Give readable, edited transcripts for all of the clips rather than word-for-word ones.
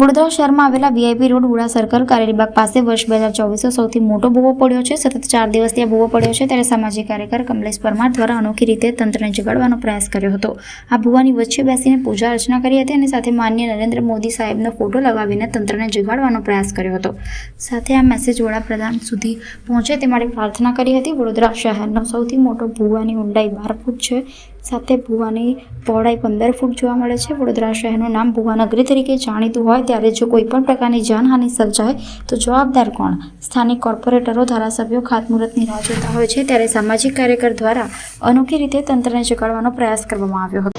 વડોદરા શહેરમાં આવેલા VIP road ઉડા circle Karelibaug પાસે વર્ષ 2024 સૌથી મોટો ભૂવો પડ્યો છે। સતત 4 દિવસથી આ ભૂવો પડ્યો છે ત્યારે સામાજિક કાર્યકર કમલેશ પરમાર દ્વારા અનોખી રીતે તંત્રને જગાડવાનો પ્રયાસ કર્યો હતો। આ ભૂવાની વચ્ચે બેસીને પૂજા અર્ચના કરી હતી અને સાથે માનનીય નરેન્દ્ર મોદી સાહેબનો ફોટો લગાવીને તંત્રને જગાડવાનો પ્રયાસ કર્યો હતો। સાથે આ મેસેજ વડાપ્રધાન સુધી પહોંચે તે માટે પ્રાર્થના કરી હતી। વડોદરા શહેરનો સૌથી મોટો ભૂવાની ઊંડાઈ 12 ફૂટ છે, સાથે ભૂવાની પહોળાઈ 15 ફૂટ જોવા મળે છે। વડોદરા શહેરનું નામ ભૂવાનગરી તરીકે જાણીતું હોય ત્યારે જો કોઈપણ પ્રકારની જાનહાનિ સર્જાય તો જવાબદાર કોણ? સ્થાનિક કોર્પોરેટરો, ધારાસભ્યો ખાતમુહૂર્તની રાહ જોતા હોય છે ત્યારે સામાજિક કાર્યકર દ્વારા અનોખી રીતે તંત્રને જગાડવાનો પ્રયાસ કરવામાં આવ્યો હતો।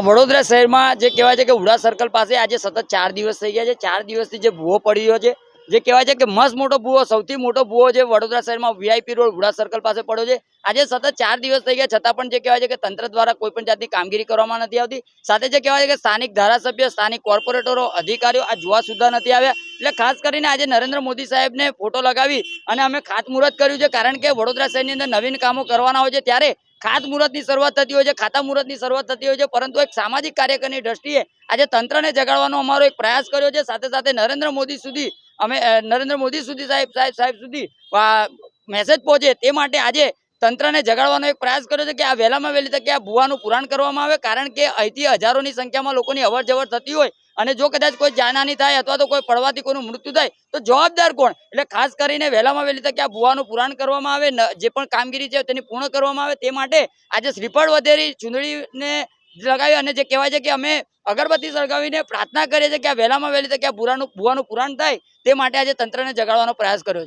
વડોદરા શહેરમાં જે કહેવાય છે કે ઉડા સર્કલ પાસે આજે સતત 4 દિવસ થઈ ગયા છે। 4 દિવસથી જે ભૂવો પડી રહ્યો છે, જે કહેવાય છે કે મસ્ત મોટો ભૂવો, સૌથી મોટો ભૂવો જે વડોદરા શહેરમાં વીઆઈપી રોડ ઉડા સર્કલ પાસે પડ્યો છે। આજે સતત 4 દિવસ થઈ ગયા છતાં પણ જે કહેવાય છે કે તંત્ર દ્વારા કોઈ પણ જાતની કામગીરી કરવામાં નથી આવતી। સાથે જે કહેવાય છે કે સ્થાનિક ધારાસભ્ય, સ્થાનિક કોર્પોરેટરો, અધિકારીઓ આ જોવા સુદ્ધા નથી આવ્યા। એટલે ખાસ કરીને આજે નરેન્દ્ર મોદી સાહેબને ફોટો લગાવી અને અમે ખાતમુહૂર્ત કર્યું છે, કારણ કે વડોદરા શહેરની અંદર નવીન કામો કરવાના હોય છે ત્યારે ખાતમુહૂર્તની શરૂઆત થતી હોય છે, ખાતા મુહૂર્તની શરૂઆત થતી હોય છે, પરંતુ એક સામાજિક કાર્યકરની દ્રષ્ટિએ આજે તંત્રને જગાડવાનો અમારો એક પ્રયાસ કર્યો છે। સાથે સાથે નરેન્દ્ર મોદી સુધી સાહેબ સુધી મેસેજ પહોંચે તે માટે આજે તંત્રને જગાડવાનો એક પ્રયાસ કર્યો છે કે આ વહેલામાં વહેલી તકે આ ભૂવાનું પુરાણ કરવામાં આવે, કારણ કે અહીંથી હજારોની સંખ્યામાં લોકોની અવર જવર થતી હોય અને જો કદાચ કોઈ જાનહાનિ થાય અથવા તો કોઈ પડવાથી કોઈનું મૃત્યુ થાય તો જવાબદાર કોણ? એટલે ખાસ કરીને વહેલામાં વહેલી તકે આ ભૂવાનું પુરાણ કરવામાં આવે, જે પણ કામગીરી છે તેની પૂર્ણ કરવામાં આવે તે માટે આજે શ્રીફળ વધેરી ચૂંદડીને લગાવી અને જે કહેવાય છે કે અમે અગરબત્તી સળગાવીને પ્રાર્થના કરીએ છીએ કે આ વહેલામાં વહેલી તકે આ ભૂવાનું પુરાણ થાય તે માટે આજે તંત્રને જગાડવાનો પ્રયાસ કર્યો છે।